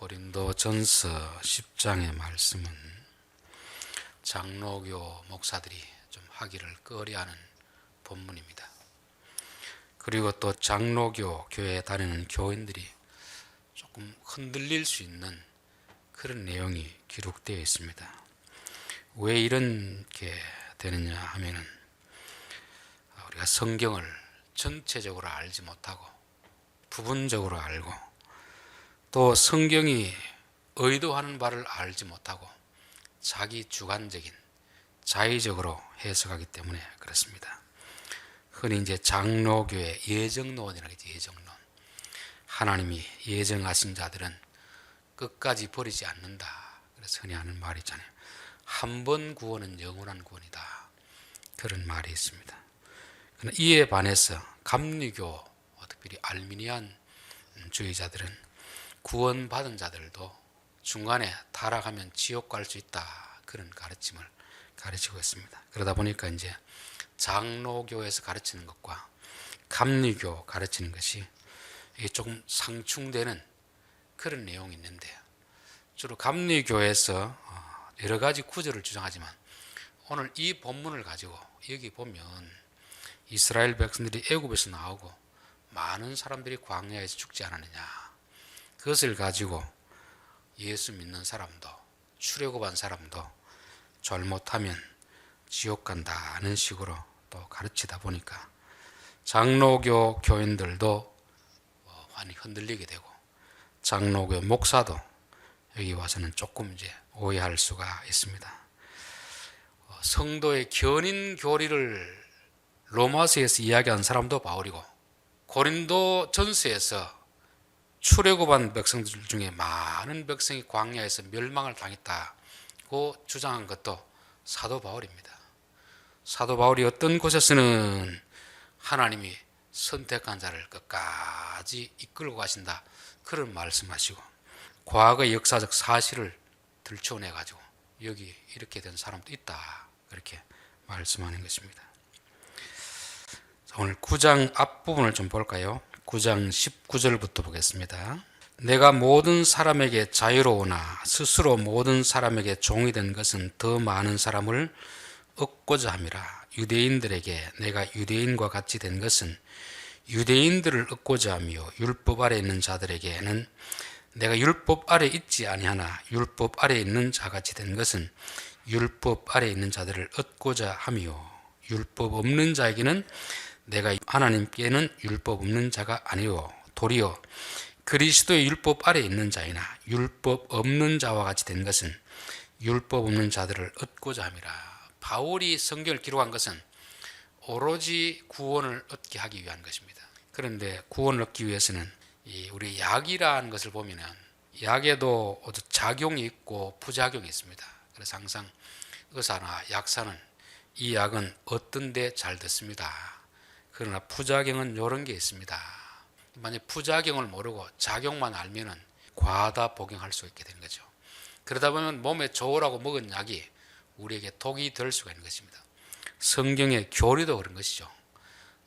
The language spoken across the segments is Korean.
고린도전서 10장의 말씀은 장로교 목사들이 좀 하기를 꺼려하는 본문입니다. 그리고 또 장로교 교회에 다니는 교인들이 조금 흔들릴 수 있는 그런 내용이 기록되어 있습니다. 왜 이렇게 되느냐 하면은 우리가 성경을 전체적으로 알지 못하고 부분적으로 알고 또 성경이 의도하는 바를 알지 못하고 자기 주관적인 자의적으로 해석하기 때문에 그렇습니다. 흔히 이제 장로교의 예정론이라고 하죠. 예정론. 하나님이 예정하신 자들은 끝까지 버리지 않는다. 그래서 흔히 하는 말이 있잖아요. 한 번 구원은 영원한 구원이다. 그런 말이 있습니다. 이에 반해서 감리교, 특별히 알미니안 주의자들은 구원받은 자들도 중간에 타락하면 지옥 갈 수 있다. 그런 가르침을 가르치고 있습니다. 그러다 보니까 이제 장로교에서 가르치는 것과 감리교 가르치는 것이 이게 조금 상충되는 그런 내용이 있는데요. 주로 감리교에서 여러 가지 구절을 주장하지만 오늘 이 본문을 가지고 여기 보면 이스라엘 백성들이 애굽에서 나오고 많은 사람들이 광야에서 죽지 않았느냐, 그것을 가지고 예수 믿는 사람도 출애굽한 사람도 잘못하면 지옥 간다는 식으로 또 가르치다 보니까 장로교 교인들도 많이 흔들리게 되고 장로교 목사도 여기 와서는 조금 이제 오해할 수가 있습니다. 성도의 견인 교리를 로마서에서 이야기한 사람도 바울이고 고린도 전서에서 출애굽한 백성들 중에 많은 백성이 광야에서 멸망을 당했다고 주장한 것도 사도 바울입니다. 사도 바울이 어떤 곳에서는 하나님이 선택한 자를 끝까지 이끌고 가신다, 그런 말씀하시고 과거의 역사적 사실을 들춰내 가지고 여기 이렇게 된 사람도 있다, 그렇게 말씀하는 것입니다. 오늘 9장 앞부분을 좀 볼까요? 9장 19절부터 보겠습니다. 내가 모든 사람에게 자유로우나 스스로 모든 사람에게 종이 된 것은 더 많은 사람을 얻고자 함이라. 유대인들에게 내가 유대인과 같이 된 것은 유대인들을 얻고자 하며 율법 아래 있는 자들에게는 내가 율법 아래 있지 아니하나 율법 아래 있는 자같이 된 것은 율법 아래 있는 자들을 얻고자 하며 율법 없는 자에게는 내가 하나님께는 율법 없는 자가 아니요 도리어 그리스도의 율법 아래 있는 자이나 율법 없는 자와 같이 된 것은 율법 없는 자들을 얻고자 함이라. 바울이 성경을 기록한 것은 오로지 구원을 얻게 하기 위한 것입니다. 그런데 구원을 얻기 위해서는 우리 약이라는 것을 보면 약에도 작용이 있고 부작용이 있습니다. 그래서 항상 의사나 약사는 이 약은 어떤 데 잘 듣습니다, 그러나 부작용은 이런 게 있습니다. 만약 부작용을 모르고 작용만 알면은 과다 복용할 수 있게 되는 거죠. 그러다 보면 몸에 좋으라고 먹은 약이 우리에게 독이 될 수가 있는 것입니다. 성경의 교리도 그런 것이죠.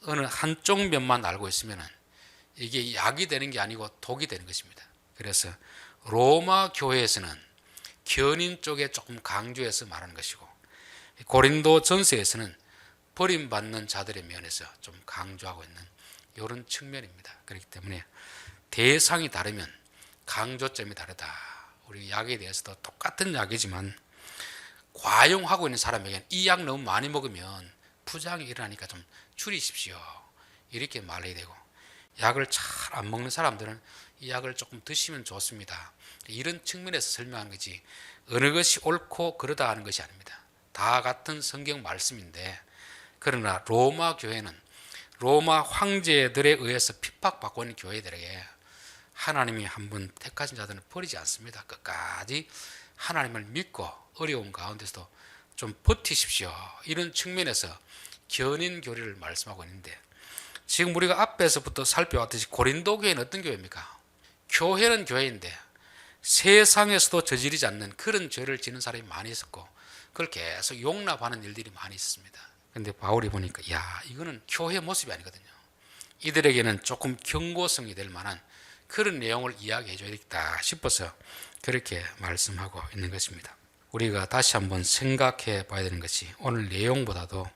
어느 한쪽 면만 알고 있으면은 이게 약이 되는 게 아니고 독이 되는 것입니다. 그래서 로마 교회에서는 견인 쪽에 조금 강조해서 말하는 것이고 고린도 전서에서는 버림받는 자들의 면에서 좀 강조하고 있는 이런 측면입니다. 그렇기 때문에 대상이 다르면 강조점이 다르다. 우리 약에 대해서도 똑같은 약이지만 과용하고 있는 사람에게는 이 약 너무 많이 먹으면 부작용이 일어나니까 좀 줄이십시오, 이렇게 말해야 되고, 약을 잘 안 먹는 사람들은 이 약을 조금 드시면 좋습니다, 이런 측면에서 설명하는 거지 어느 것이 옳고 그러다 하는 것이 아닙니다. 다 같은 성경 말씀인데, 그러나 로마 교회는 로마 황제들에 의해서 핍박받고 있는 교회들에게 하나님이 한번 택하신 자들은 버리지 않습니다. 끝까지 하나님을 믿고 어려운 가운데서도 좀 버티십시오, 이런 측면에서 견인 교리를 말씀하고 있는데, 지금 우리가 앞에서부터 살펴왔듯이 고린도 교회는 어떤 교회입니까? 교회는 교회인데 세상에서도 저지르지 않는 그런 죄를 지는 사람이 많이 있었고 그걸 계속 용납하는 일들이 많이 있습니다. 그런데 바울이 보니까 이거는 교회 모습이 아니거든요. 이들에게는 조금 경고성이 될 만한 그런 내용을 이야기해 줘야겠다 싶어서 그렇게 말씀하고 있는 것입니다. 우리가 다시 한번 생각해 봐야 되는 것이 오늘 내용보다도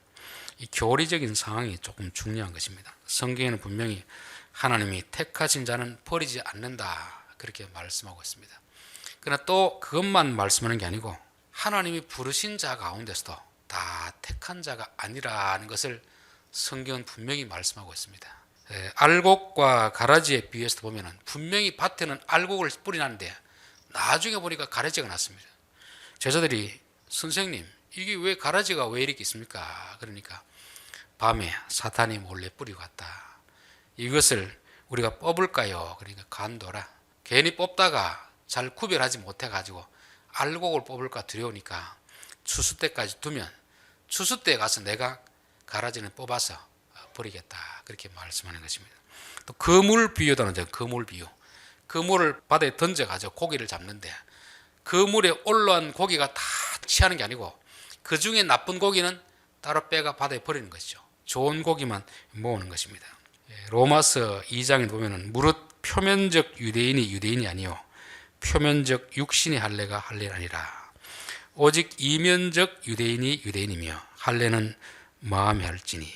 이 교리적인 상황이 조금 중요한 것입니다. 성경에는 분명히 하나님이 택하신 자는 버리지 않는다 그렇게 말씀하고 있습니다. 그러나 또 그것만 말씀하는 게 아니고 하나님이 부르신 자 가운데서도 다 택한 자가 아니라는 것을 성경은 분명히 말씀하고 있습니다. 알곡과 가라지에 비해서 보면 분명히 밭에는 알곡을 뿌리놨는데 나중에 보니까 가라지가 났습니다. 제자들이 선생님 이게 왜 가라지가 왜 이렇게 있습니까? 그러니까 밤에 사탄이 몰래 뿌리고 갔다. 이것을 우리가 뽑을까요? 그러니까 간도라. 괜히 뽑다가 잘 구별하지 못해가지고 알곡을 뽑을까 두려우니까 추수 때까지 두면 추수 때 가서 내가 가라지는 뽑아서 버리겠다. 그렇게 말씀하는 것입니다. 또 그물 비유도 하죠. 그물 비유. 그물을 바다에 던져가지고 고기를 잡는데 그 물에 올라온 고기가 다 취하는 게 아니고 그 중에 나쁜 고기는 따로 빼가 바다에 버리는 것이죠. 좋은 고기만 모으는 것입니다. 로마서 2장에 보면은 무릇 표면적 유대인이 아니요 표면적 육신의 할례가 할례가 아니라 오직 이면적 유대인이며 할례는 마음에 할지니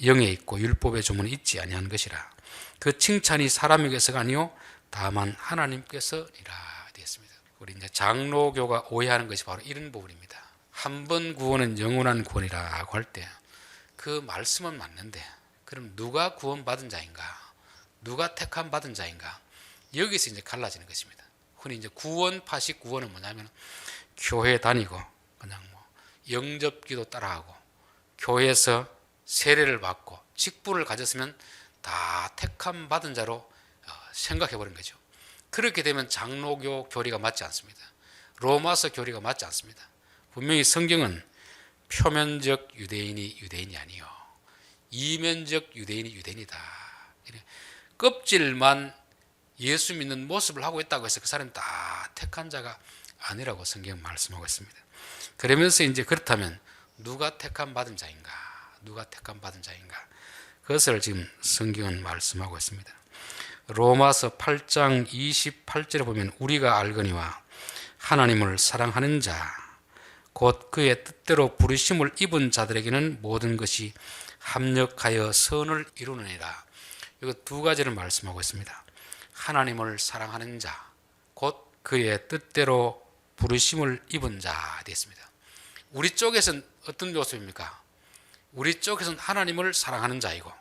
영에 있고 율법의 조문이 있지 아니한 것이라. 그 칭찬이 사람에게서가 아니요 다만 하나님께서니라 되었습니다. 우리 이제 장로교가 오해하는 것이 바로 이런 부분입니다. 한 번 구원은 영원한 구원이라고 할 때 그 말씀은 맞는데 그럼 누가 구원받은 자인가? 누가 택함 받은 자인가? 여기서 이제 갈라지는 것입니다. 흔히 이제 구원파식 구원은 뭐냐면 교회 다니고 그냥 뭐 영접기도 따라하고 교회에서 세례를 받고 직분을 가졌으면 다 택함 받은 자로 생각해 버린 거죠. 그렇게 되면 장로교 교리가 맞지 않습니다. 로마서 교리가 맞지 않습니다. 분명히 성경은 표면적 유대인이 아니요 이면적 유대인이다. 껍질만 예수 믿는 모습을 하고 있다고 해서 그 사람이 다 택한 자가 아니라고 성경은 말씀하고 있습니다. 그러면서 이제 그렇다면 누가 택함 받은 자인가? 누가 택함 받은 자인가? 그것을 지금 성경은 말씀하고 있습니다. 로마서 8장 28절에 보면 우리가 알거니와 하나님을 사랑하는 자 곧 그의 뜻대로 부르심을 입은 자들에게는 모든 것이 합력하여 선을 이루느니라. 이거 두 가지를 말씀하고 있습니다. 하나님을 사랑하는 자 곧 그의 뜻대로 부르심을 입은 자 되었습니다. 우리 쪽에서는 어떤 모습입니까? 우리 쪽에서는 하나님을 사랑하는 자이고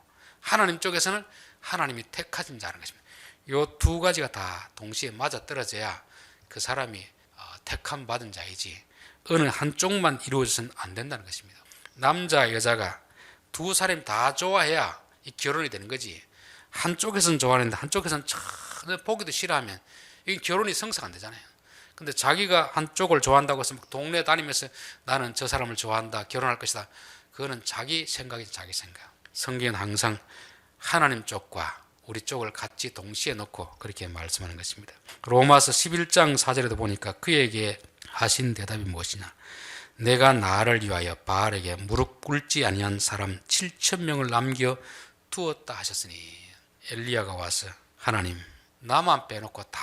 하나님 쪽에서는 하나님이 택하신 자라는 것입니다. 이 두 가지가 다 동시에 맞아떨어져야 그 사람이 택함 받은 자이지 어느 한쪽만 이루어져서는 안 된다는 것입니다. 남자 여자가 두 사람이 다 좋아해야 이 결혼이 되는 거지 한쪽에서는 좋아하는데 한쪽에서는 전혀 보기도 싫어하면 이 결혼이 성사가 안 되잖아요. 근데 자기가 한쪽을 좋아한다고 해서 동네 다니면서 나는 저 사람을 좋아한다 결혼할 것이다 그거는 자기 생각이지 자기 생각. 성경은 항상 하나님 쪽과 우리 쪽을 같이 동시에 놓고 그렇게 말씀하는 것입니다. 로마서 11장 4절에도 보니까 그에게 하신 대답이 무엇이냐 내가 나를 위하여 바알에게 무릎 꿇지 아니한 사람 7,000명을 남겨 두었다 하셨으니 엘리야가 와서 하나님 나만 빼놓고 다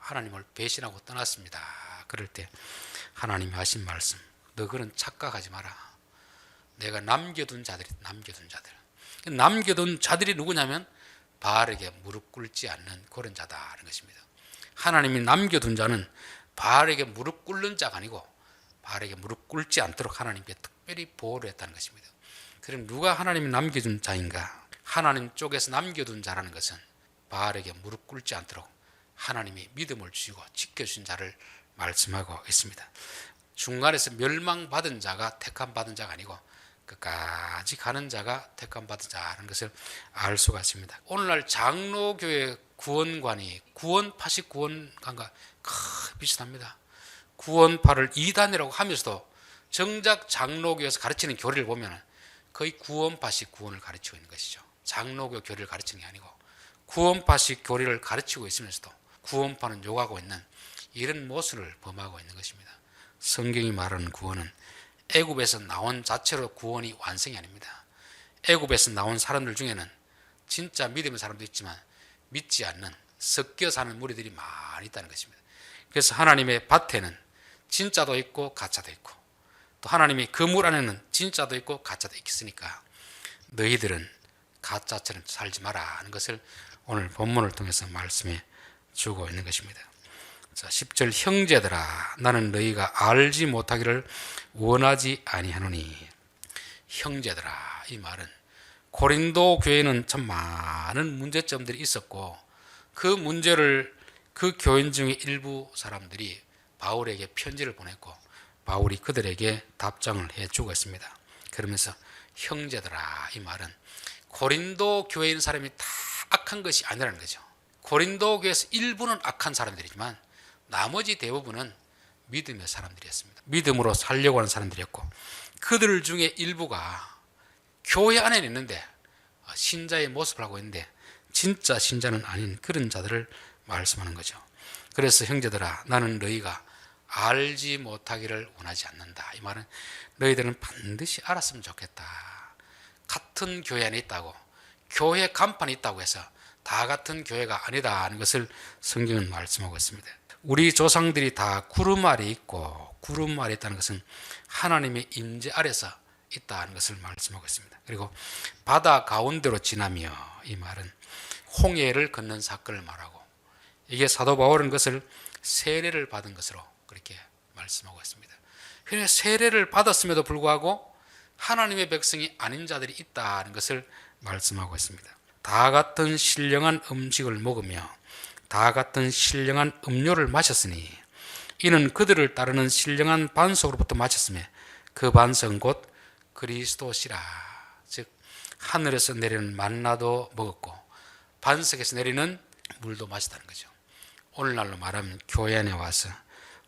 하나님을 배신하고 떠났습니다. 그럴 때 하나님이 하신 말씀 너 그런 착각하지 마라. 내가 남겨둔 자들 남겨둔 자들이 누구냐면 바알에게 무릎 꿇지 않는 그런 자다라는 것입니다. 하나님이 남겨둔 자는 바알에게 무릎 꿇는 자가 아니고 바알에게 무릎 꿇지 않도록 하나님께 특별히 보호를 했다는 것입니다. 그럼 누가 하나님이 남겨둔 자인가? 하나님 쪽에서 남겨둔 자라는 것은 바알에게 무릎 꿇지 않도록 하나님이 믿음을 주시고 지켜주신 자를 말씀하고 있습니다. 중간에서 멸망받은 자가 택함 받은 자가 아니고 끝까지 가는 자가 택함 받은 자라는 것을 알 수가 있습니다. 오늘날 장로교회 구원관이 구원파식 구원관과 비슷합니다. 구원파를 이단이라고 하면서도 정작 장로교에서 가르치는 교리를 보면 거의 구원파식 구원을 가르치고 있는 것이죠. 장로교 교리를 가르치는 게 아니고 구원파식 교리를 가르치고 있으면서도 구원파는 욕하고 있는 이런 모습을 범하고 있는 것입니다. 성경이 말하는 구원은 애굽에서 나온 자체로 구원이 완성이 아닙니다. 애굽에서 나온 사람들 중에는 진짜 믿음의 사람도 있지만 믿지 않는 섞여 사는 무리들이 많이 있다는 것입니다. 그래서 하나님의 밭에는 진짜도 있고 가짜도 있고, 또 하나님의 그 물 안에는 진짜도 있고 가짜도 있으니까 너희들은 가짜처럼 살지 마라 하는 것을 오늘 본문을 통해서 말씀해 주고 있는 것입니다. 자, 10절 형제들아 나는 너희가 알지 못하기를 원하지 아니하노니. 형제들아, 이 말은 고린도 교회는 참 많은 문제점들이 있었고 그 문제를 그 교인 중에 일부 사람들이 바울에게 편지를 보냈고 바울이 그들에게 답장을 해주고 있습니다. 그러면서 형제들아, 이 말은 고린도 교회에 있는 사람이 다 악한 것이 아니라는 거죠. 고린도 교회에서 일부는 악한 사람들이지만 나머지 대부분은 믿음의 사람들이었습니다. 믿음으로 살려고 하는 사람들이었고 그들 중에 일부가 교회 안에 있는데 신자의 모습을 하고 있는데 진짜 신자는 아닌 그런 자들을 말씀하는 거죠. 그래서 형제들아 나는 너희가 알지 못하기를 원하지 않는다. 이 말은 너희들은 반드시 알았으면 좋겠다. 같은 교회 안에 있다고, 교회 간판이 있다고 해서 다 같은 교회가 아니다 하는 것을 성경은 말씀하고 있습니다. 우리 조상들이 다 구름 아래 있고 구름 아래 있다는 것은 하나님의 임재 아래서 있다는 것을 말씀하고 있습니다. 그리고 바다 가운데로 지나며, 이 말은 홍해를 걷는 사건을 말하고 이게 사도 바울은 그것을 세례를 받은 것으로 그렇게 말씀하고 있습니다. 그러니까 세례를 받았음에도 불구하고 하나님의 백성이 아닌 자들이 있다는 것을 말씀하고 있습니다. 다 같은 신령한 음식을 먹으며 다 같은 신령한 음료를 마셨으니 이는 그들을 따르는 신령한 반석으로부터 마셨으며 그 반석은 곧 그리스도시라. 즉 하늘에서 내리는 만나도 먹었고 반석에서 내리는 물도 마셨다는 거죠. 오늘날로 말하면 교회 안에 와서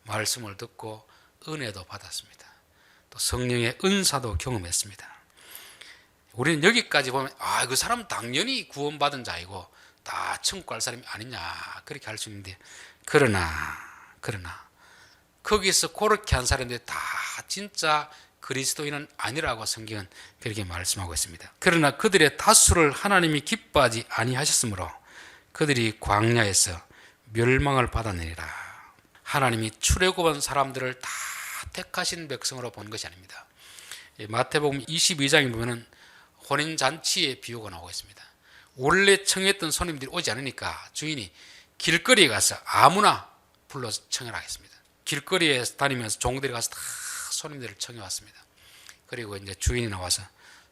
말씀을 듣고 은혜도 받았습니다. 또 성령의 은사도 경험했습니다. 우리는 여기까지 보면 그 사람은 당연히 구원받은 자이고 다 천국 갈 사람이 아니냐 그렇게 할 수 있는데 그러나 거기서 그렇게 한 사람들이 다 진짜 그리스도인은 아니라고 성경은 그렇게 말씀하고 있습니다. 그러나 그들의 다수를 하나님이 기뻐하지 아니하셨으므로 그들이 광야에서 멸망을 받아내리라. 하나님이 출애굽한 사람들을 다 택하신 백성으로 본 것이 아닙니다. 마태복음 22장에 보면 혼인잔치의 비유가 나오고 있습니다. 원래 청했던 손님들이 오지 않으니까 주인이 길거리에 가서 아무나 불러서 청해라 했습니다. 길거리에 다니면서 종들이 가서 다 손님들을 청해왔습니다. 그리고 이제 주인이 나와서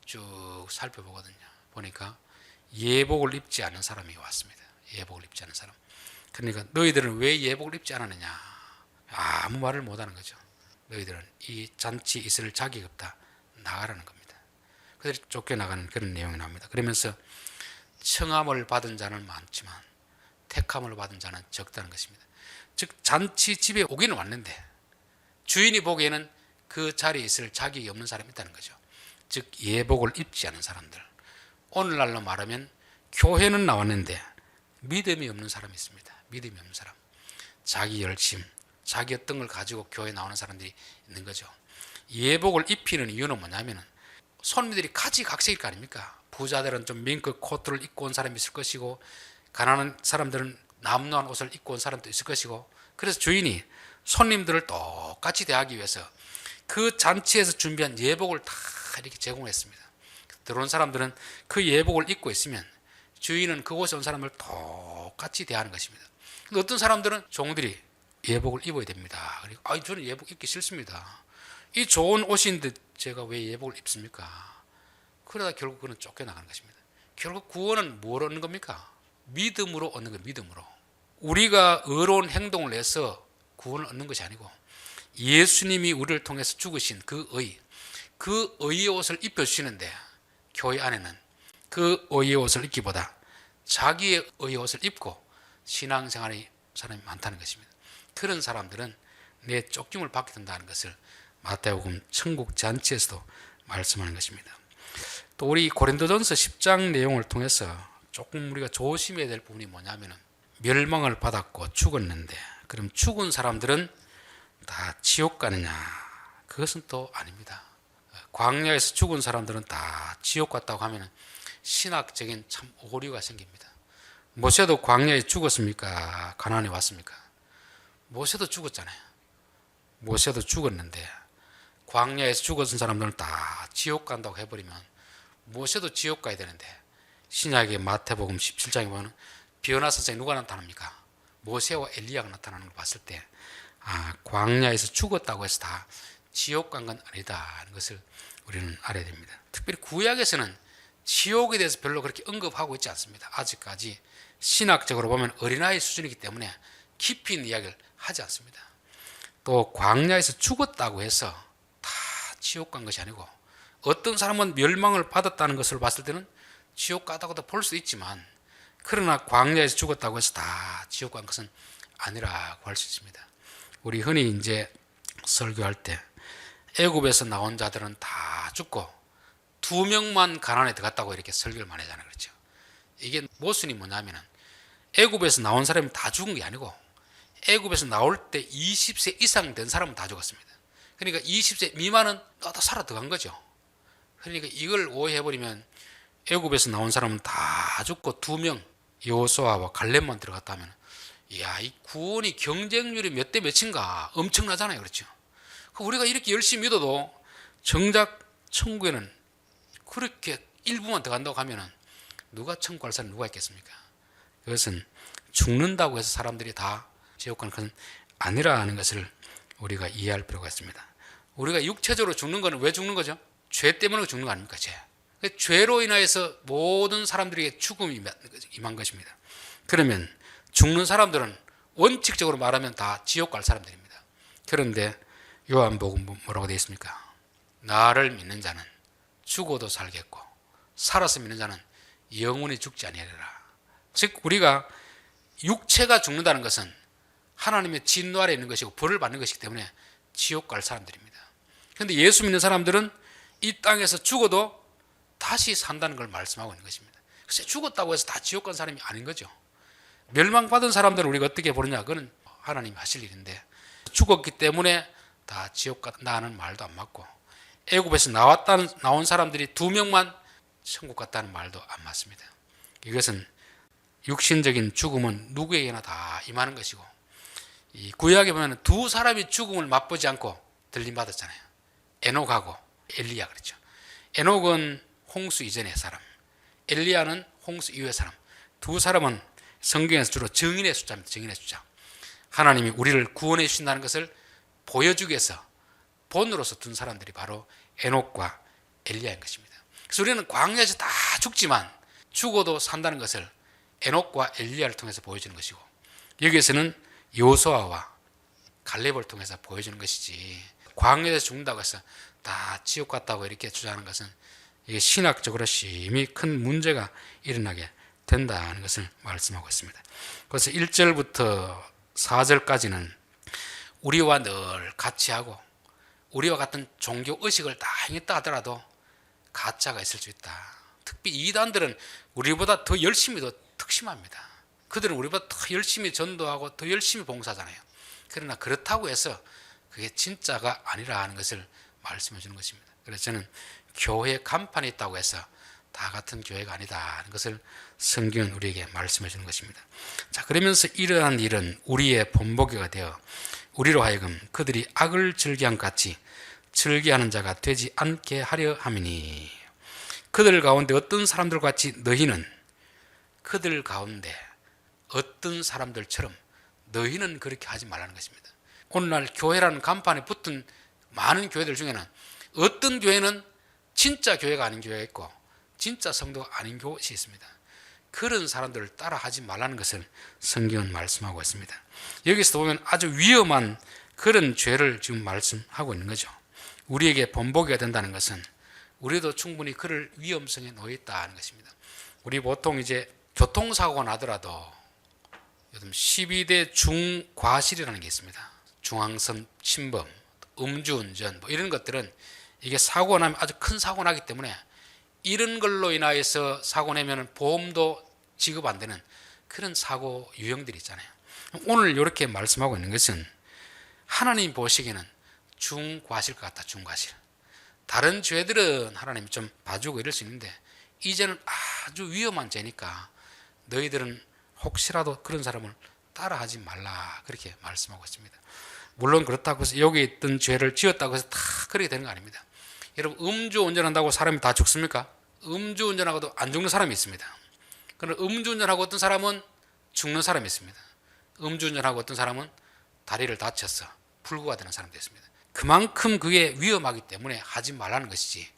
쭉 살펴보거든요. 보니까 예복을 입지 않은 사람이 왔습니다. 예복을 입지 않은 사람. 그러니까 너희들은 왜 예복을 입지 않았느냐? 아무 말을 못하는 거죠. 너희들은 이 잔치에 있을 자격이 없다. 나가라는 겁니다. 그들이 쫓겨나가는 그런 내용이 나옵니다. 그러면서 청함을 받은 자는 많지만 택함을 받은 자는 적다는 것입니다. 즉 잔치 집에 오기는 왔는데 주인이 보기에는 그 자리에 있을 자격이 없는 사람이 있다는 거죠. 즉 예복을 입지 않은 사람들. 오늘날로 말하면 교회는 나왔는데 믿음이 없는 사람이 있습니다. 믿음이 없는 사람. 자기 열심, 자기 어떤 걸 가지고 교회에 나오는 사람들이 있는 거죠. 예복을 입히는 이유는 뭐냐면 손님들이 가지각색일 거 아닙니까? 부자들은 좀 밍크 코트를 입고 온 사람이 있을 것이고 가난한 사람들은 남루한 옷을 입고 온 사람도 있을 것이고 그래서 주인이 손님들을 똑같이 대하기 위해서 그 잔치에서 준비한 예복을 다 이렇게 제공했습니다. 들어온 사람들은 그 예복을 입고 있으면 주인은 그곳에 온 사람을 똑같이 대하는 것입니다. 근데 어떤 사람들은 종들이 예복을 입어야 됩니다. 그리고 저는 예복 입기 싫습니다. 이 좋은 옷인데 제가 왜 예복을 입습니까? 그러다 결국 그는 쫓겨나가는 것입니다. 결국 구원은 뭘 얻는 겁니까? 믿음으로 얻는 거예요. 믿음으로. 우리가 의로운 행동을 해서 구원을 얻는 것이 아니고 예수님이 우리를 통해서 죽으신 그 의의 옷을 입혀주시는데 교회 안에는 그 의의 옷을 입기보다 자기의 의의 옷을 입고 신앙생활의 사람이 많다는 것입니다. 그런 사람들은 내 쫓김을 받게 된다는 것을 마태복음 천국 잔치에서도 말씀하는 것입니다. 또 우리 고린도전서 10장 내용을 통해서 조금 우리가 조심해야 될 부분이 뭐냐면 멸망을 받았고 죽었는데 그럼 죽은 사람들은 다 지옥 가느냐? 그것은 또 아닙니다. 광야에서 죽은 사람들은 다 지옥 갔다고 하면 신학적인 참 오류가 생깁니다. 모세도 광야에 죽었습니까? 가나안에 왔습니까? 모세도 죽었잖아요. 모세도 죽었는데 광야에서 죽었은 사람들은 다 지옥 간다고 해버리면 모세도 지옥 가야 되는데, 신약의 마태복음 17장에 보면 비오나 선생이 누가 나타납니까? 모세와 엘리야가 나타나는 걸 봤을 때 광야에서 죽었다고 해서 다 지옥 간 건 아니다 하는 것을 우리는 알아야 됩니다. 특별히 구약에서는 지옥에 대해서 별로 그렇게 언급하고 있지 않습니다. 아직까지 신학적으로 보면 어린아이 수준이기 때문에 깊이 있는 이야기를 하지 않습니다. 또 광야에서 죽었다고 해서 다 지옥 간 것이 아니고, 어떤 사람은 멸망을 받았다는 것을 봤을 때는 지옥 가다고도 볼 수 있지만, 그러나 광야에서 죽었다고 해서 다 지옥 간 것은 아니라고 할 수 있습니다. 우리 흔히 이제 설교할 때 애굽에서 나온 자들은 다 죽고 2명만 가나안에 들어갔다고 이렇게 설교를 많이 하잖아요. 그렇죠? 이게 모순이 뭐냐면은 애굽에서 나온 사람이 다 죽은 게 아니고, 애굽에서 나올 때 20세 이상 된 사람은 다 죽었습니다. 그러니까 20세 미만은 다 살아 들어간 거죠. 그러니까 이걸 오해해버리면 애굽에서 나온 사람은 다 죽고 2명 여호수아와 갈렙만 들어갔다면, 이야, 이 구원이 경쟁률이 몇 대 몇인가 엄청나잖아요. 그렇죠? 우리가 이렇게 열심히 믿어도 정작 천국에는 그렇게 일부만 들어간다고 하면은 누가 천국 갈 사람이 누가 있겠습니까? 그것은 죽는다고 해서 사람들이 다 지옥 가는 것은 아니라는 것을 우리가 이해할 필요가 있습니다. 우리가 육체적으로 죽는 것은 왜 죽는 거죠? 죄 때문에 죽는 거 아닙니까? 죄로 인하여서 모든 사람들에게 죽음이 임한 것입니다. 그러면 죽는 사람들은 원칙적으로 말하면 다 지옥 갈 사람들입니다. 그런데 요한복음 뭐라고 되어 있습니까? 나를 믿는 자는 죽어도 살겠고 살아서 믿는 자는 영원히 죽지 아니하리라. 즉 우리가 육체가 죽는다는 것은 하나님의 진노 아래 있는 것이고 벌을 받는 것이기 때문에 지옥 갈 사람들입니다. 그런데 예수 믿는 사람들은 이 땅에서 죽어도 다시 산다는 걸 말씀하고 있는 것입니다. 글쎄, 죽었다고 해서 다 지옥 간 사람이 아닌 거죠. 멸망받은 사람들은 우리가 어떻게 보느냐, 그건 하나님이 하실 일인데, 죽었기 때문에 다 지옥 갔다는 말도 안 맞고, 애굽에서 나온 사람들이 2명만 천국 갔다는 말도 안 맞습니다. 이것은 육신적인 죽음은 누구에게나 다 임하는 것이고, 이 구약에 보면 2 사람이 죽음을 맛보지 않고 들림받았잖아요. 에녹하고 엘리야. 그렇죠? 에녹은 홍수 이전의 사람, 엘리야는 홍수 이후의 사람. 2 사람은 성경에서 주로 증인의 숫자입니다. 증인의 숫자. 하나님이 우리를 구원해 주신다는 것을 보여주기 위해서 본으로서 둔 사람들이 바로 에녹과 엘리야인 것입니다. 그래서 우리는 광야에서 다 죽지만 죽어도 산다는 것을 에녹과 엘리야를 통해서 보여주는 것이고, 여기에서는 여호수아와 갈렙을 통해서 보여주는 것이지, 광야에서 죽는다고 해서 다 지옥 갔다고 이렇게 주장하는 것은 이게 신학적으로 심히 큰 문제가 일어나게 된다는 것을 말씀하고 있습니다. 그래서 1절부터 4절까지는 우리와 늘 같이 하고 우리와 같은 종교 의식을 다 행했다 하더라도 가짜가 있을 수 있다. 특히 이단들은 우리보다 더 열심히 더 특심합니다. 그들은 우리보다 더 열심히 전도하고 더 열심히 봉사하잖아요. 그러나 그렇다고 해서 그게 진짜가 아니라 하는 것을 말씀해 주는 것입니다. 그래서 저는 교회 간판이 있다고 해서 다 같은 교회가 아니다 하는 것을 성경은 우리에게 말씀해 주는 것입니다. 자, 그러면서 이러한 일은 우리의 본보기가 되어 우리로 하여금 그들이 악을 즐기한 같이 즐기하는 자가 되지 않게 하려 함이니, 그들 가운데 어떤 사람들 같이 너희는, 그들 가운데 어떤 사람들처럼 너희는 그렇게 하지 말라는 것입니다. 오늘날 교회라는 간판에 붙은 많은 교회들 중에는 어떤 교회는 진짜 교회가 아닌 교회가 있고 진짜 성도가 아닌 곳이 있습니다. 그런 사람들을 따라하지 말라는 것을 성경은 말씀하고 있습니다. 여기서 보면 아주 위험한 그런 죄를 지금 말씀하고 있는 거죠. 우리에게 본보기가 된다는 것은 우리도 충분히 그럴 위험성에 놓여 있다는 것입니다. 우리 보통 이제 교통사고가 나더라도 요즘 12대 중과실이라는 게 있습니다. 중앙선 침범, 음주운전 이런 것들은 이게 사고가 나면 아주 큰 사고 나기 때문에 이런 걸로 인하여서 사고 내면 보험도 지급 안 되는 그런 사고 유형들이 있잖아요. 오늘 이렇게 말씀하고 있는 것은 하나님 보시기에는 중과실 것 같다. 중과실. 다른 죄들은 하나님이 좀 봐주고 이럴 수 있는데 이제는 아주 위험한 죄니까 너희들은 혹시라도 그런 사람을 따라하지 말라 그렇게 말씀하고 있습니다. 물론 그렇다고 해서 여기 있던 죄를 지었다고 해서 다 그렇게 되는 거 아닙니다. 여러분 음주운전한다고 사람이 다 죽습니까? 음주운전하고도 안 죽는 사람이 있습니다. 그러나 음주운전하고 어떤 사람은 죽는 사람이 있습니다. 음주운전하고 어떤 사람은 다리를 다쳐서 불구가 되는 사람도 있습니다. 그만큼 그게 위험하기 때문에 하지 말라는 것이지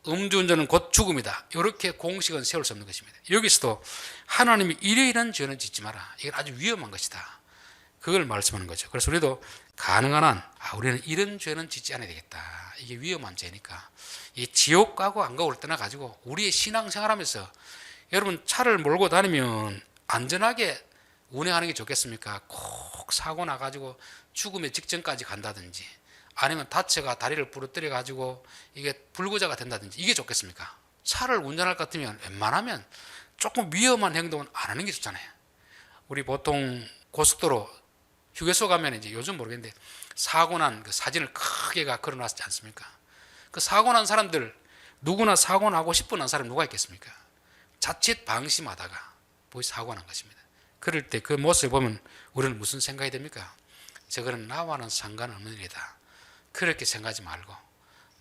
음주운전은 곧 죽음이다 이렇게 공식은 세울 수 없는 것입니다. 여기서도 하나님이 이러이러한 죄는 짓지 마라, 이건 아주 위험한 것이다, 그걸 말씀하는 거죠. 그래서 우리도 가능한 한 우리는 이런 죄는 짓지 않아야 되겠다, 이게 위험한 죄니까. 이 지옥 가고 안 가고를 떠나가지고 우리의 신앙생활하면서 여러분 차를 몰고 다니면 안전하게 운행하는 게 좋겠습니까? 꼭 사고 나가지고 죽음의 직전까지 간다든지 아니면 다쳐가 다리를 부러뜨려 가지고 이게 불구자가 된다든지 이게 좋겠습니까? 차를 운전할 것 같으면 웬만하면 조금 위험한 행동은 안 하는 게 좋잖아요. 우리 보통 고속도로 휴게소 가면 이제 요즘 모르겠는데 사고 난 그 사진을 크게가 걸어놨지 않습니까? 그 사고 난 사람들 누구나 사고 나고 싶어 한 사람 누가 있겠습니까? 자칫 방심하다가 보이 사고가 난 것입니다. 그럴 때 그 모습을 보면 우리는 무슨 생각이 됩니까? 저거는 나와는 상관없는 일이다, 그렇게 생각하지 말고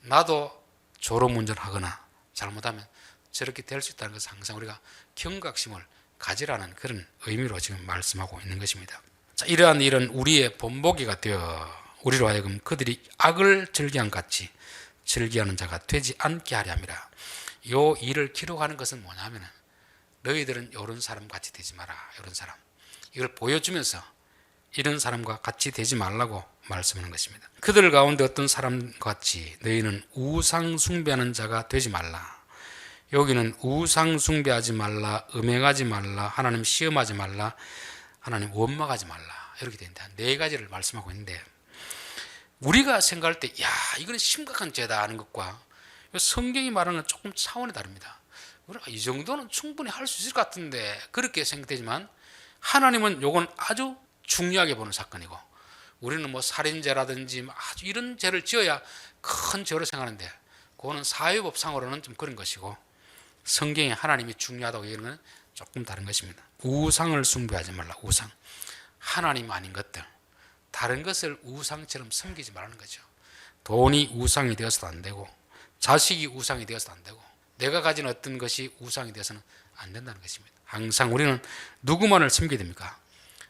나도 졸음운전하거나 잘못하면 저렇게 될 수 있다는 것을 항상 우리가 경각심을 가지라는 그런 의미로 지금 말씀하고 있는 것입니다. 자, 이러한 일은 우리의 본보기가 되어 우리로 하여금 그들이 악을 즐기한 같이 즐기하는 자가 되지 않게 하려 함이라. 이 일을 기록하는 것은 뭐냐면 너희들은 이런 사람 같이 되지 마라, 이런 사람, 이걸 보여주면서 이런 사람과 같이 되지 말라고 말씀하는 것입니다. 그들 가운데 어떤 사람 같이 너희는 우상 숭배하는 자가 되지 말라. 여기는 우상 숭배하지 말라, 음행하지 말라, 하나님 시험하지 말라, 하나님 원망하지 말라 이렇게 된다. 네 가지를 말씀하고 있는데 우리가 생각할 때 이건 심각한 죄다 하는 것과 성경이 말하는 조금 차원이 다릅니다. 우리가 이 정도는 충분히 할 수 있을 것 같은데 그렇게 생각되지만 하나님은 이건 아주 중요하게 보는 사건이고 우리는 뭐 살인죄라든지 아주 이런 죄를 지어야 큰 죄로 생각하는데 그거는 사회법상으로는 좀 그런 것이고 성경에 하나님이 중요하다고 얘기하는 건 조금 다른 것입니다. 우상을 숭배하지 말라. 우상, 하나님 아닌 것들, 다른 것을 우상처럼 섬기지 말라는 거죠. 돈이 우상이 되어서도 안 되고 자식이 우상이 되어서도 안 되고 내가 가진 어떤 것이 우상이 되어서는 안 된다는 것입니다. 항상 우리는 누구만을 섬기게 됩니까?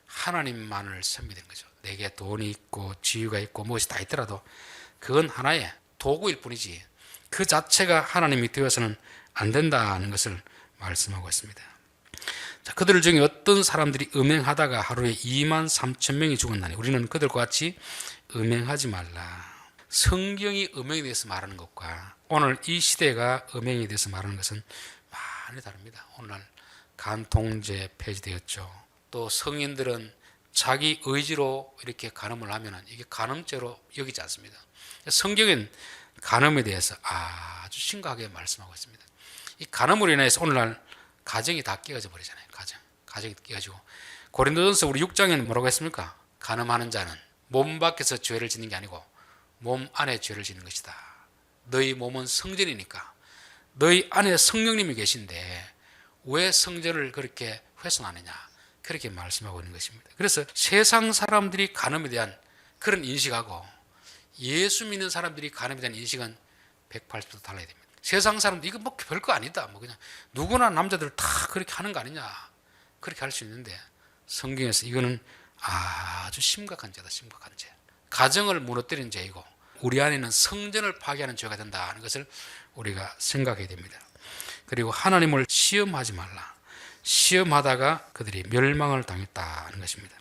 하나님만을 섬기게 된 거죠. 내게 돈이 있고 지위가 있고 무엇이 다 있더라도 그건 하나의 도구일 뿐이지 그 자체가 하나님이 되어서는 안 된다는 것을 말씀하고 있습니다. 자, 그들 중에 어떤 사람들이 음행하다가 하루에 2만 3천 명이 죽었나니 우리는 그들과 같이 음행하지 말라. 성경이 음행에 대해서 말하는 것과 오늘 이 시대가 음행에 대해서 말하는 것은 많이 다릅니다. 오늘날 간통죄 폐지되었죠. 또 성인들은 자기 의지로 이렇게 간음을 하면 이게 간음죄로 여기지 않습니다. 성경은 간음에 대해서 아주 심각하게 말씀하고 있습니다. 이 간음으로 인해서 오늘날 가정이 다 깨어져 버리잖아요. 가정이 깨어지고 고린도전서 우리 6장에는 뭐라고 했습니까? 간음하는 자는 몸 밖에서 죄를 짓는 게 아니고 몸 안에 죄를 짓는 것이다. 너희 몸은 성전이니까 너희 안에 성령님이 계신데 왜 성전을 그렇게 훼손하느냐 그렇게 말씀하고 있는 것입니다. 그래서 세상 사람들이 간음에 대한 그런 인식하고 예수 믿는 사람들이 간음에 대한 인식은 180도 달라야 됩니다. 세상 사람들 이거 뭐 별거 아니다. 뭐 그냥 누구나 남자들 다 그렇게 하는 거 아니냐. 그렇게 할 수 있는데 성경에서 이거는 아주 심각한 죄다. 심각한 죄. 가정을 무너뜨리는 죄이고 우리 안에는 성전을 파괴하는 죄가 된다는 것을 우리가 생각해야 됩니다. 그리고 하나님을 시험하지 말라. 시험하다가 그들이 멸망을 당했다는 것입니다.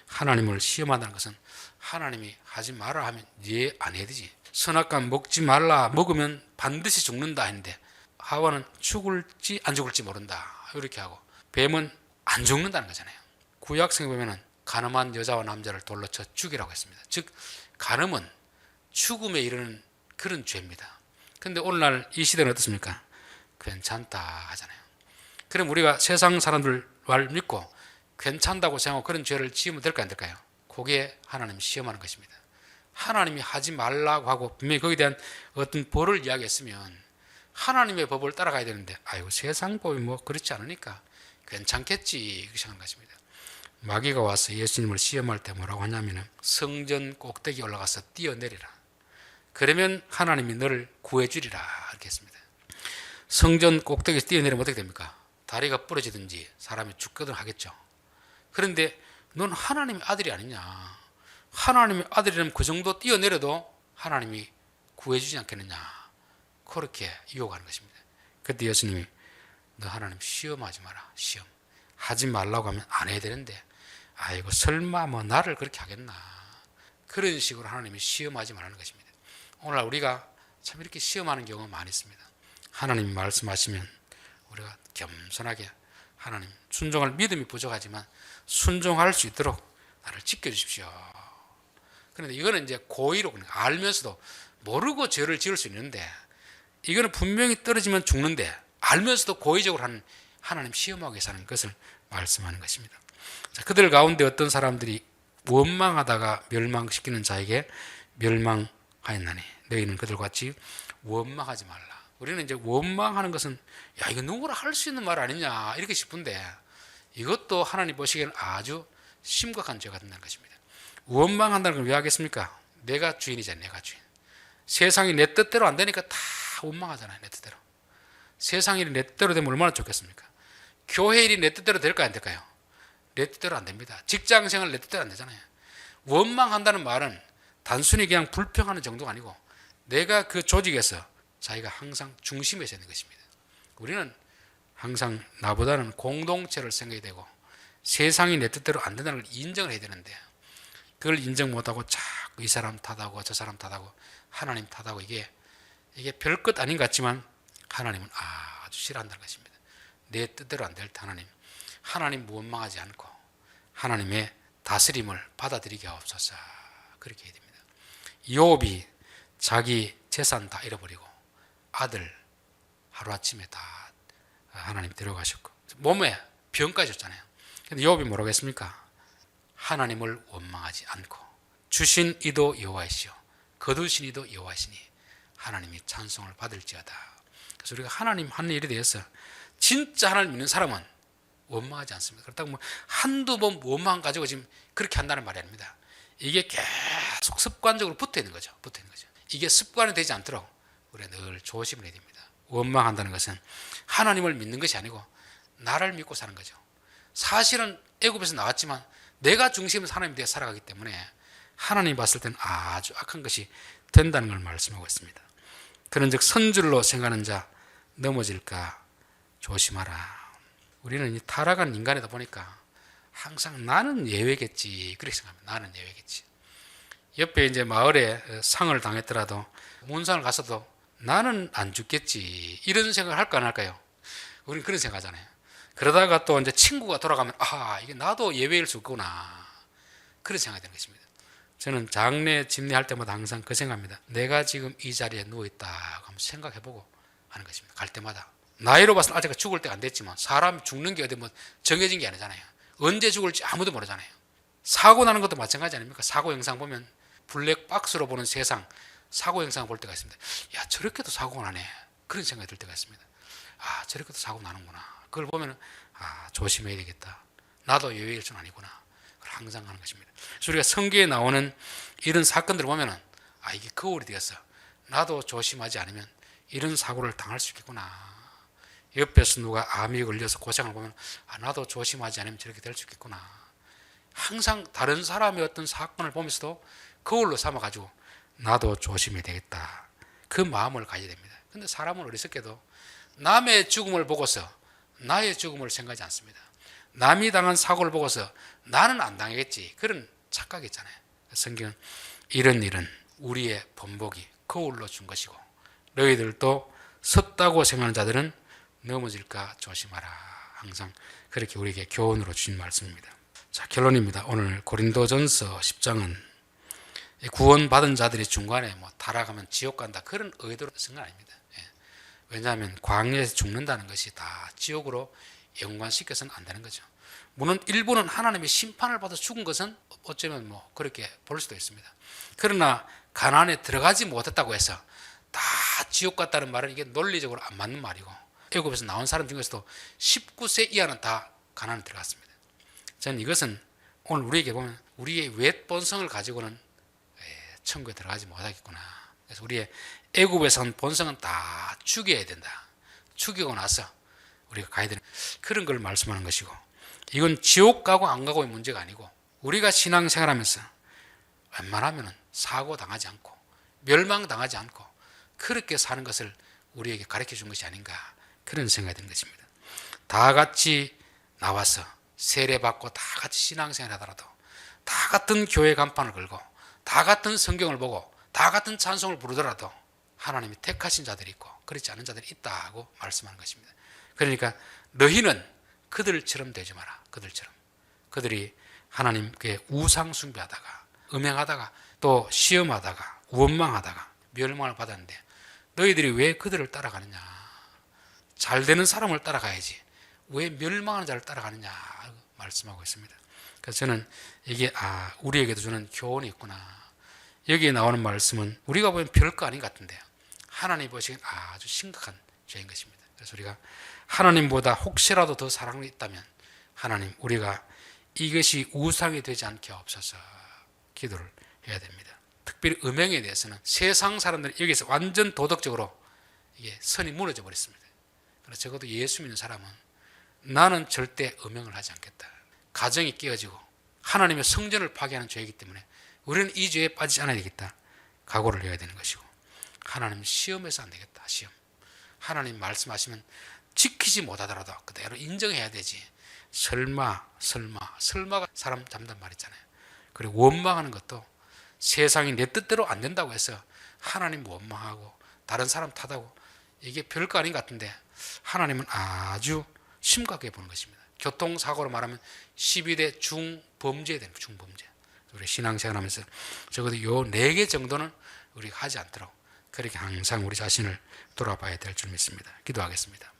하나님을 시험한다는 것은 하나님이 하지 마라 하면 네 안 해야 되지. 선악과는 먹지 말라. 먹으면 반드시 죽는다 했는데 하와는 죽을지 안 죽을지 모른다. 이렇게 하고 뱀은 안 죽는다는 거잖아요. 구약성에 보면은 간음한 여자와 남자를 돌로 쳐 죽이라고 했습니다. 즉 간음은 죽음에 이르는 그런 죄입니다. 그런데 오늘날 이 시대는 어떻습니까? 괜찮다 하잖아요. 그럼 우리가 세상 사람들 말 믿고 괜찮다고 생각하고 그런 죄를 지으면 될까요? 안 될까요? 그게 하나님 시험하는 것입니다. 하나님이 하지 말라고 하고 분명히 거기에 대한 어떤 벌을 이야기했으면 하나님의 법을 따라가야 되는데 아이고 세상 법이 뭐 그렇지 않으니까 괜찮겠지 이렇게 생각하는 것입니다. 마귀가 와서 예수님을 시험할 때 뭐라고 하냐면 성전 꼭대기 올라가서 뛰어내리라. 그러면 하나님이 너를 구해주리라 이렇게 했습니다. 성전 꼭대기에서 뛰어내리면 어떻게 됩니까? 다리가 부러지든지 사람이 죽거든 하겠죠. 그런데 넌 하나님의 아들이 아니냐. 하나님의 아들이라면 그 정도 뛰어내려도 하나님이 구해주지 않겠느냐. 그렇게 유혹하는 것입니다. 그때 예수님이 너 하나님 시험하지 마라. 시험. 하지 말라고 하면 안 해야 되는데 아이고 설마 뭐 나를 그렇게 하겠나. 그런 식으로 하나님이 시험하지 말라는 것입니다. 오늘날 우리가 참 이렇게 시험하는 경우가 많이 있습니다. 하나님이 말씀하시면 우리가 겸손하게 하나님 순종할 믿음이 부족하지만 순종할 수 있도록 나를 지켜주십시오. 그런데 이거는 이제 고의로 알면서도 모르고 죄를 지을 수 있는데 이거는 분명히 떨어지면 죽는데 알면서도 고의적으로 하는 하나님 시험하기 위해서 하는 것을 말씀하는 것입니다. 자, 그들 가운데 어떤 사람들이 원망하다가 멸망시키는 자에게 멸망하였나니 너희는 그들과 같이 원망하지 말라. 우리는 이제 원망하는 것은 야 이거 누구나 할 수 있는 말 아니냐 이렇게 싶은데 이것도 하나님 보시기에는 아주 심각한 죄가 된다는 것입니다. 원망한다는 걸 왜 하겠습니까? 내가 주인이잖아요. 내가 주인. 세상이 내 뜻대로 안 되니까 다 원망하잖아요. 내 뜻대로. 세상이 내 뜻대로 되면 얼마나 좋겠습니까? 교회 일이 내 뜻대로 될까요? 안 될까요? 내 뜻대로 안 됩니다. 직장생활 내 뜻대로 안 되잖아요. 원망한다는 말은 단순히 그냥 불평하는 정도가 아니고 내가 그 조직에서 자기가 항상 중심에 서 있는 것입니다. 우리는 항상 나보다는 공동체를 생각해야 되고 세상이 내 뜻대로 안 된다는 걸 인정을 해야 되는데 그걸 인정 못하고 자꾸 이 사람 탓하고 저 사람 탓하고 하나님 탓하고 이게 별것 아닌 것 같지만 하나님은 아주 싫어한다는 것입니다. 내 뜻대로 안 될 때 하나님 원망하지 않고 하나님의 다스림을 받아들이게 하옵소서. 그렇게 해야 됩니다. 욥이 자기 재산 다 잃어버리고 아들 하루아침에 다 하나님 데려가셨고 몸에 병까지 줬잖아요. 근데 욥이 뭐라고 했습니까? 하나님을 원망하지 않고 주신 이도 여호와이시오 거두신 이도 여호와이시니 하나님이 찬송을 받을지어다. 그래서 우리가 하나님 하는 일에 대해서 진짜 하나님 믿는 사람은 원망하지 않습니다. 그렇다고 뭐 한두 번 원망 가지고 지금 그렇게 한다는 말이 아닙니다. 이게 계속 습관적으로 붙어 있는 거죠. 붙어 있는 거죠. 이게 습관이 되지 않도록 우리가 늘 조심을 해야 됩니다. 원망한다는 것은 하나님을 믿는 것이 아니고 나를 믿고 사는 거죠. 사실은 애굽에서 나왔지만 내가 중심에서 하나님에 대해 살아가기 때문에 하나님 봤을 때는 아주 악한 것이 된다는 걸 말씀하고 있습니다. 그런즉 선줄로 생각하는 자 넘어질까 조심하라. 우리는 이 타락한 인간이다 보니까 항상 나는 예외겠지 그렇게 생각합니다. 나는 예외겠지. 옆에 이제 마을에 상을 당했더라도 문상을 갔어도 나는 안 죽겠지 이런 생각을 할까 안 할까요? 우리는 그런 생각하잖아요. 그러다가 또 이제 친구가 돌아가면 이게 나도 예외일 수 있구나 그런 생각이 되는 것입니다. 저는 장례 집례할 때마다 항상 그 생각합니다. 내가 지금 이 자리에 누워있다 한번 생각해보고 하는 것입니다. 갈 때마다 나이로 봐서는 아직 죽을 때가 안 됐지만 사람이 죽는 게 어디 뭐 정해진 게 아니잖아요. 언제 죽을지 아무도 모르잖아요. 사고 나는 것도 마찬가지 아닙니까? 사고 영상 보면 블랙박스로 보는 세상 사고 영상 볼 때가 있습니다. 야 저렇게도 사고가 나네 그런 생각이 들 때가 있습니다. 저렇게도 사고 나는구나. 그걸 보면 조심해야 되겠다. 나도 예외일 줄 아니구나. 그걸 항상 하는 것입니다. 그래서 우리가 성경에 나오는 이런 사건들을 보면 이게 거울이 되었어. 나도 조심하지 않으면 이런 사고를 당할 수 있겠구나. 옆에서 누가 암이 걸려서 고생을 보면 나도 조심하지 않으면 저렇게 될 수 있겠구나. 항상 다른 사람의 어떤 사건을 보면서도 거울로 삼아가지고 나도 조심해야 되겠다. 그 마음을 가져야 됩니다. 그런데 사람은 어리석게도 남의 죽음을 보고서 나의 죽음을 생각하지 않습니다. 남이 당한 사고를 보고서 나는 안 당하겠지 그런 착각이 있잖아요. 성경은 이런 일은 우리의 번복이 거울로 준 것이고 너희들도 섰다고 생각하는 자들은 넘어질까 조심하라. 항상 그렇게 우리에게 교훈으로 주신 말씀입니다. 자, 결론입니다. 오늘 고린도전서 10장은 구원받은 자들이 중간에 타락하면 지옥 간다 그런 의도로 쓴 건 아닙니다. 왜냐하면 광야에서 죽는다는 것이 다 지옥으로 연관시켜서는 안 되는 거죠. 물론 일부는 하나님의 심판을 받아 죽은 것은 어쩌면 그렇게 볼 수도 있습니다. 그러나 가나안에 들어가지 못했다고 해서 다 지옥 같다는 말은 이게 논리적으로 안 맞는 말이고 애굽에서 나온 사람 중에서도 19세 이하는 다 가난에 들어갔습니다. 저는 이것은 오늘 우리에게 보면 우리의 옛 본성을 가지고는 천국에 들어가지 못하겠구나. 그래서 우리의 애굽에서 온 본성은 다 죽여야 된다. 죽이고 나서 우리가 가야 되는 그런 걸 말씀하는 것이고, 이건 지옥 가고 안 가고의 문제가 아니고 우리가 신앙생활하면서 웬만하면 사고 당하지 않고 멸망 당하지 않고 그렇게 사는 것을 우리에게 가르쳐 준 것이 아닌가, 그런 생각이 든 것입니다. 다 같이 나와서 세례받고 다 같이 신앙생활 하더라도 다 같은 교회 간판을 걸고 다 같은 성경을 보고 다 같은 찬송을 부르더라도 하나님이 택하신 자들이 있고 그렇지 않은 자들이 있다고 말씀하는 것입니다. 그러니까 너희는 그들처럼 되지 마라. 그들이 하나님께 우상 숭배하다가 음행하다가 또 시험하다가 원망하다가 멸망을 받았는데 너희들이 왜 그들을 따라가느냐. 잘 되는 사람을 따라가야지 왜 멸망하는 자를 따라가느냐 말씀하고 있습니다. 그래서 저는 이게 우리에게도 주는 교훈이 있구나. 여기에 나오는 말씀은 우리가 보면 별거 아닌 것 같은데요, 하나님 보시기엔 아주 심각한 죄인 것입니다. 그래서 우리가 하나님보다 혹시라도 더 사랑이 있다면 하나님, 우리가 이것이 우상이 되지 않게 하옵소서 기도를 해야 됩니다. 특별히 음행에 대해서는 세상 사람들이 여기서 완전 도덕적으로 이게 선이 무너져 버렸습니다. 그래서 적어도 예수 믿는 사람은 나는 절대 음행을 하지 않겠다. 가정이 깨어지고 하나님의 성전을 파괴하는 죄이기 때문에 우리는 이 죄에 빠지지 않아야 되겠다 각오를 해야 되는 것이고, 하나님 시험해서 안 되겠다. 시험, 하나님 말씀하시면 지키지 못하더라도 그대로 인정해야 되지. 설마가 사람 잡는단 말이잖아요. 그리고 원망하는 것도 세상이 내 뜻대로 안 된다고 해서 하나님 원망하고 다른 사람 탓하고 이게 별거 아닌 것 같은데 하나님은 아주 심각하게 보는 것입니다. 교통사고로 말하면 12대 중범죄에 되는 중범죄. 우리 신앙생활하면서 적어도 요 4개 정도는 우리가 하지 않도록 그렇게 항상 우리 자신을 돌아봐야 될 줄 믿습니다. 기도하겠습니다.